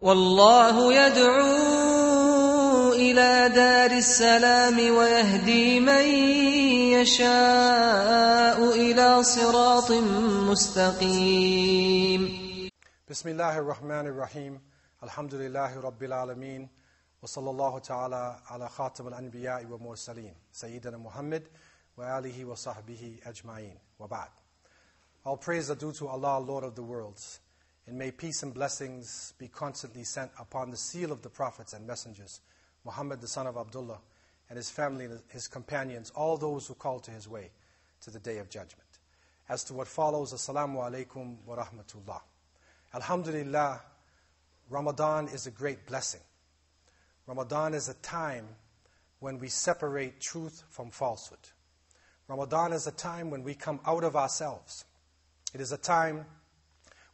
والله يدعو إلى دار السلام ويهدي من يشاء إلى صراط مستقيم. بسم الله الرحمن الرحيم. الحمد لله رب العالمين. وصلى الله تعالى على خاتم الأنبياء والمرسلين سيدنا محمد وآله وصحبه أجمعين. وبعد. All praise are due to Allah, Lord of the worlds. And may peace and blessings be constantly sent upon the seal of the prophets and messengers, Muhammad the son of Abdullah, and his family and his companions, all those who call to his way to the day of judgment. As to what follows, Assalamu alaikum wa rahmatullah. Alhamdulillah, Ramadan is a great blessing. Ramadan is a time when we separate truth from falsehood. Ramadan is a time when we come out of ourselves. It is a time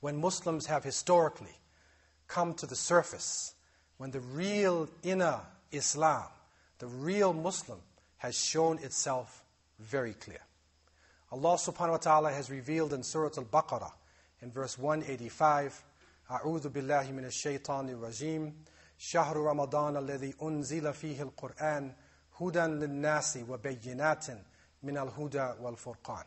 when Muslims have historically come to the surface, when the real inner Islam, the real Muslim, has shown itself very clear. Allah subhanahu wa ta'ala has revealed in Surah Al-Baqarah, in verse 185, أعوذ بالله من الشيطان الرجيم شهر رمضان الذي أنزل فيه القرآن هدى للناس وبينات من الهدى والفرقان.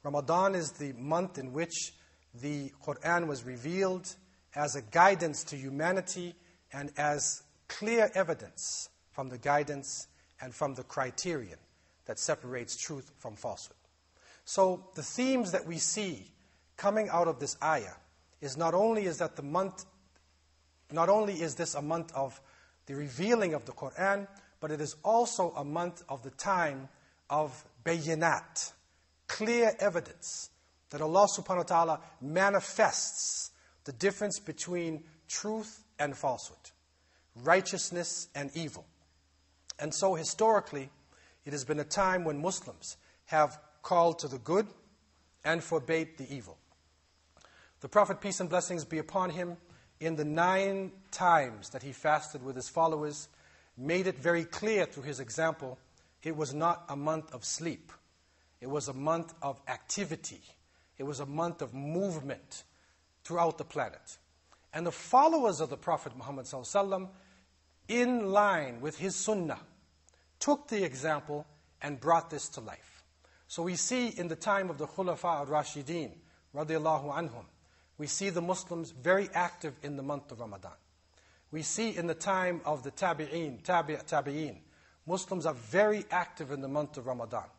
Ramadan is the month in which the Quran was revealed as a guidance to humanity and as clear evidence from the guidance and from the criterion that separates truth from falsehood. So the themes that we see coming out of this ayah is not only is this a month of the revealing of the Quran, but it is also a month of the time of bayinat, clear evidence that Allah subhanahu wa ta'ala manifests the difference between truth and falsehood, righteousness and evil. And so historically, it has been a time when Muslims have called to the good and forbade the evil. The Prophet, peace and blessings be upon him, in the 9 times that he fasted with his followers, made it very clear through his example, it was not a month of sleep. It was a month of activity. It was a month of movement throughout the planet. And the followers of the Prophet Muhammad ﷺ, in line with his sunnah, took the example and brought this to life. So we see in the time of the Khulafa al-Rashideen, radiyallahu anhum, we see the Muslims very active in the month of Ramadan. We see in the time of the tabi'een, Muslims are very active in the month of Ramadan.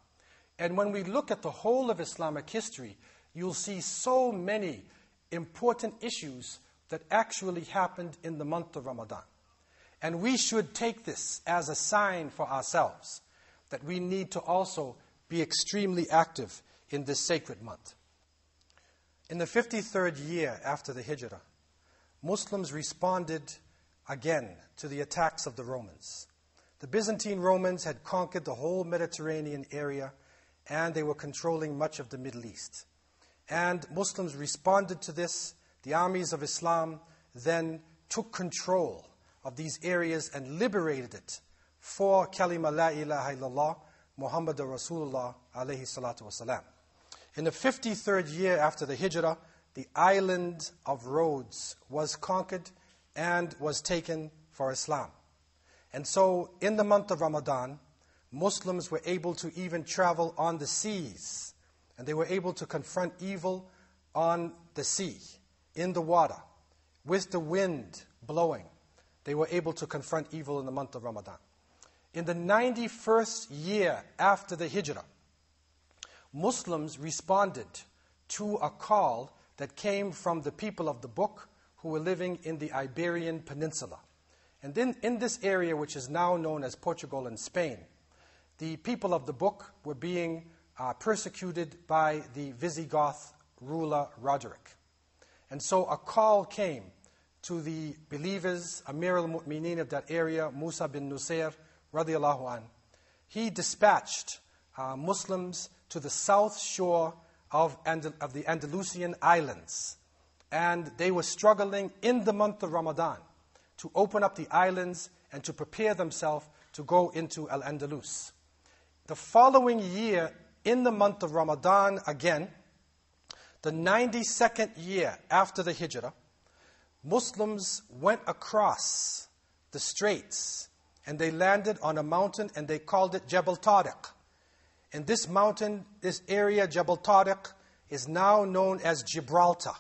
And when we look at the whole of Islamic history, you'll see so many important issues that actually happened in the month of Ramadan. And we should take this as a sign for ourselves that we need to also be extremely active in this sacred month. In the 53rd year after the Hijrah, Muslims responded again to the attacks of the Romans. The Byzantine Romans had conquered the whole Mediterranean area, and they were controlling much of the Middle East. And Muslims responded to this. The armies of Islam then took control of these areas and liberated it for kalima la ilaha illallah, Muhammadur Rasulullah alayhi salatu wasalam. In the 53rd year after the Hijrah, the island of Rhodes was conquered and was taken for Islam. And so in the month of Ramadan, Muslims were able to even travel on the seas. And they were able to confront evil on the sea, in the water, with the wind blowing. They were able to confront evil in the month of Ramadan. In the 91st year after the Hijrah, Muslims responded to a call that came from the people of the book who were living in the Iberian Peninsula. And then in this area, which is now known as Portugal and Spain, the people of the book were being persecuted by the Visigoth ruler Roderick. And so a call came to the believers, Amir al-Mu'mineen of that area, Musa bin Nusayr, radiyallahu an. He dispatched Muslims to the south shore of the Andalusian islands. And they were struggling in the month of Ramadan to open up the islands and to prepare themselves to go into Al-Andalus. The following year, in the month of Ramadan again, the 92nd year after the Hijrah, Muslims went across the straits and they landed on a mountain and they called it Jabal Tariq. And this mountain, this area, Jabal Tariq, is now known as Gibraltar.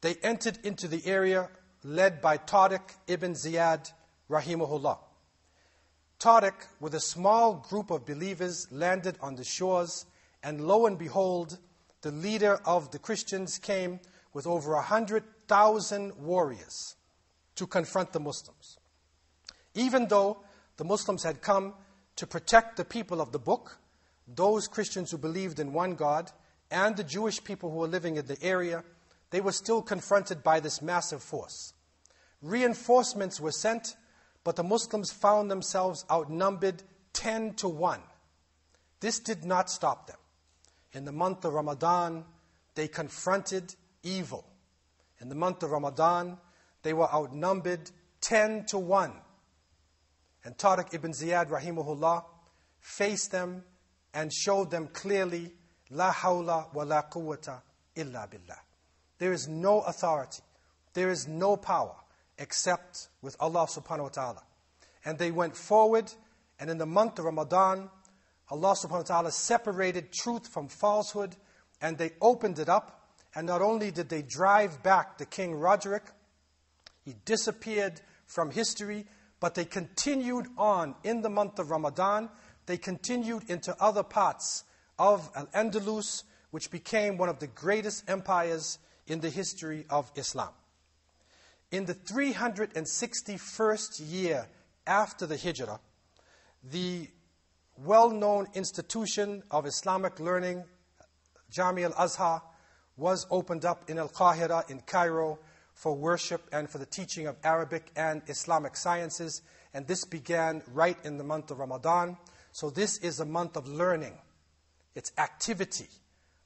They entered into the area led by Tariq ibn Ziyad, rahimahullah. Tariq, with a small group of believers, landed on the shores, and lo and behold, the leader of the Christians came with over 100,000 warriors to confront the Muslims. Even though the Muslims had come to protect the people of the book, those Christians who believed in one God, and the Jewish people who were living in the area, they were still confronted by this massive force. Reinforcements were sent, but the Muslims found themselves outnumbered 10 to 1. This did not stop them. In the month of Ramadan, they confronted evil. In the month of Ramadan, they were outnumbered 10 to 1. And Tariq ibn Ziyad, rahimahullah, faced them and showed them clearly, La hawla wa la quwwata illa billah. There is no authority, there is no power except with Allah subhanahu wa ta'ala. And they went forward, and in the month of Ramadan, Allah subhanahu wa ta'ala separated truth from falsehood, and they opened it up. And not only did they drive back the King Roderick, he disappeared from history, but they continued on in the month of Ramadan. They continued into other parts of Al-Andalus, which became one of the greatest empires in the history of Islam. In the 361st year after the Hijrah, the well-known institution of Islamic learning, Jami al-Azhar, was opened up in Al-Qahira in Cairo for worship and for the teaching of Arabic and Islamic sciences. And this began right in the month of Ramadan. So this is a month of learning. It's activity.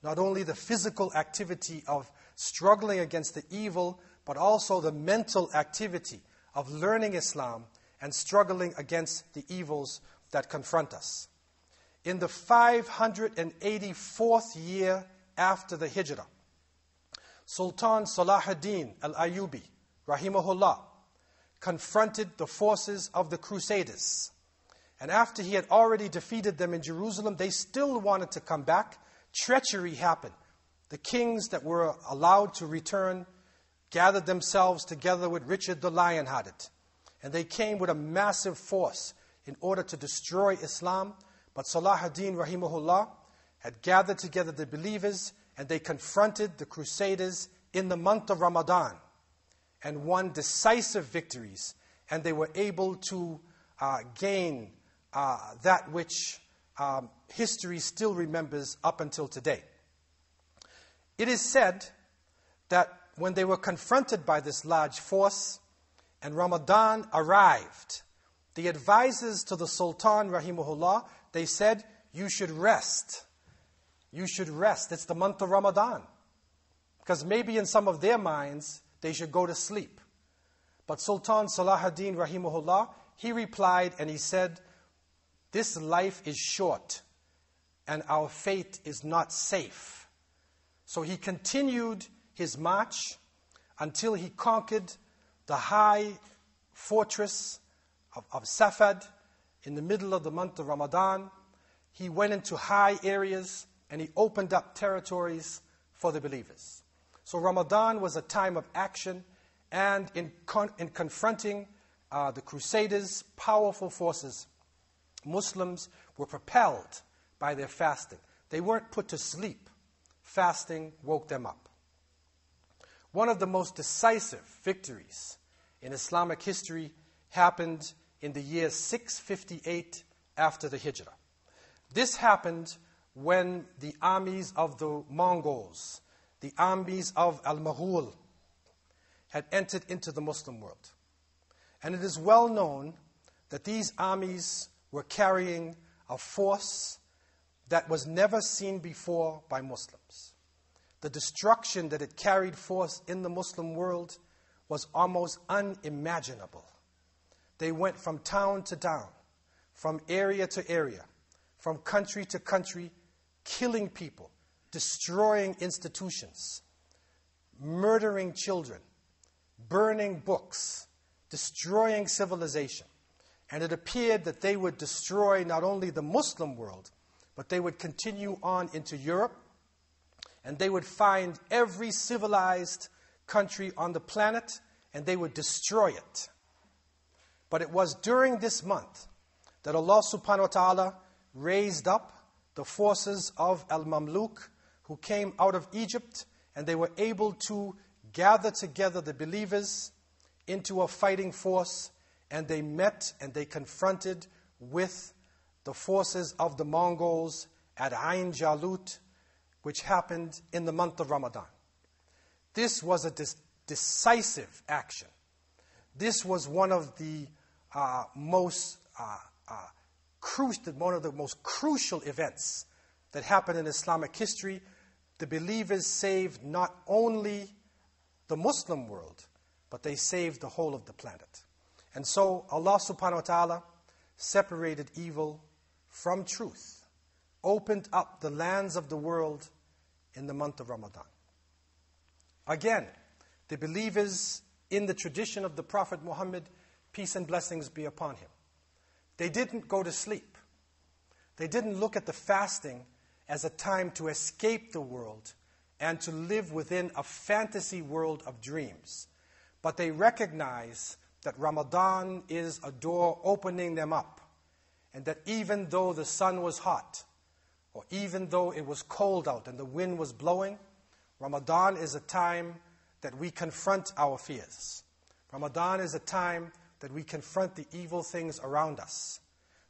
Not only the physical activity of struggling against the evil, but also the mental activity of learning Islam and struggling against the evils that confront us. In the 584th year after the Hijrah, Sultan Salahuddin al-Ayyubi, rahimahullah, confronted the forces of the Crusaders. And after he had already defeated them in Jerusalem, they still wanted to come back. Treachery happened. The kings that were allowed to return gathered themselves together with Richard the Lion-Hearted. And they came with a massive force in order to destroy Islam. But Salahuddin, rahimahullah, had gathered together the believers, and they confronted the Crusaders in the month of Ramadan and won decisive victories. And they were able to gain that which history still remembers up until today. It is said that when they were confronted by this large force and Ramadan arrived, the advisors to the Sultan, rahimahullah, they said, you should rest. You should rest. It's the month of Ramadan. Because maybe in some of their minds, they should go to sleep. But Sultan Salahuddin, rahimahullah, he replied and he said, this life is short and our fate is not safe. So he continued his march until he conquered the high fortress of Safad in the middle of the month of Ramadan. He went into high areas and he opened up territories for the believers. So Ramadan was a time of action, and in confronting the Crusaders' powerful forces, Muslims were propelled by their fasting. They weren't put to sleep. Fasting woke them up. One of the most decisive victories in Islamic history happened in the year 658 after the Hijrah. This happened when the armies of the Mongols, the armies of Al-Maghul, had entered into the Muslim world. And it is well known that these armies were carrying a force that was never seen before by Muslims. The destruction that it carried forth in the Muslim world was almost unimaginable. They went from town to town, from area to area, from country to country, killing people, destroying institutions, murdering children, burning books, destroying civilization. And it appeared that they would destroy not only the Muslim world, but they would continue on into Europe, and they would find every civilized country on the planet, and they would destroy it. But it was during this month that Allah subhanahu wa ta'ala raised up the forces of Al-Mamluk, who came out of Egypt, and they were able to gather together the believers into a fighting force, and they met and they confronted with the forces of the Mongols at Ain Jalut, which happened in the month of Ramadan. This was a decisive action. This was one of the most crucial events that happened in Islamic history. The believers saved not only the Muslim world, but they saved the whole of the planet. And so Allah subhanahu wa ta'ala separated evil from truth, opened up the lands of the world in the month of Ramadan. Again, the believers in the tradition of the Prophet Muhammad, peace and blessings be upon him, they didn't go to sleep. They didn't look at the fasting as a time to escape the world and to live within a fantasy world of dreams. But they recognize that Ramadan is a door opening them up, and that even though the sun was hot, or even though it was cold out and the wind was blowing, Ramadan is a time that we confront our fears. Ramadan is a time that we confront the evil things around us,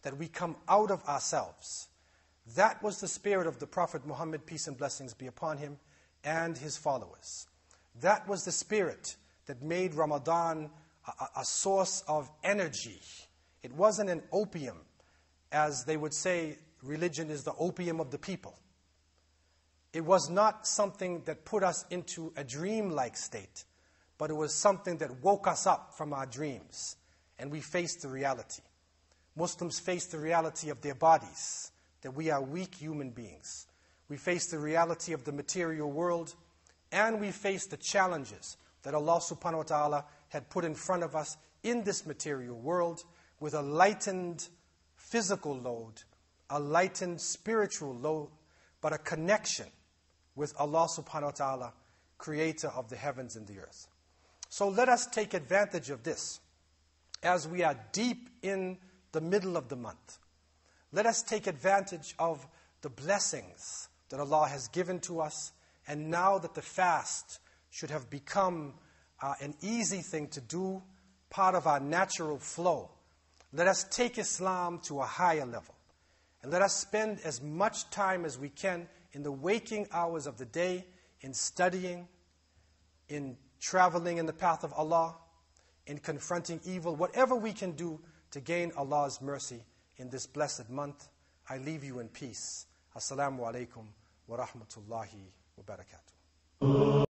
that we come out of ourselves. That was the spirit of the Prophet Muhammad, peace and blessings be upon him, and his followers. That was the spirit that made Ramadan a source of energy. It wasn't an opium, as they would say, religion is the opium of the people. It was not something that put us into a dream-like state, but it was something that woke us up from our dreams, and we faced the reality. Muslims face the reality of their bodies, that we are weak human beings. We face the reality of the material world, and we face the challenges that Allah subhanahu wa ta'ala had put in front of us in this material world, with a lightened physical load, a lightened spiritual load, but a connection with Allah subhanahu wa ta'ala, creator of the heavens and the earth. So let us take advantage of this as we are deep in the middle of the month. Let us take advantage of the blessings that Allah has given to us, and now that the fast should have become an easy thing to do, part of our natural flow, let us take Islam to a higher level. And let us spend as much time as we can in the waking hours of the day, in studying, in traveling in the path of Allah, in confronting evil, whatever we can do to gain Allah's mercy in this blessed month. I leave you in peace. Assalamu alaikum wa rahmatullahi wa barakatuh.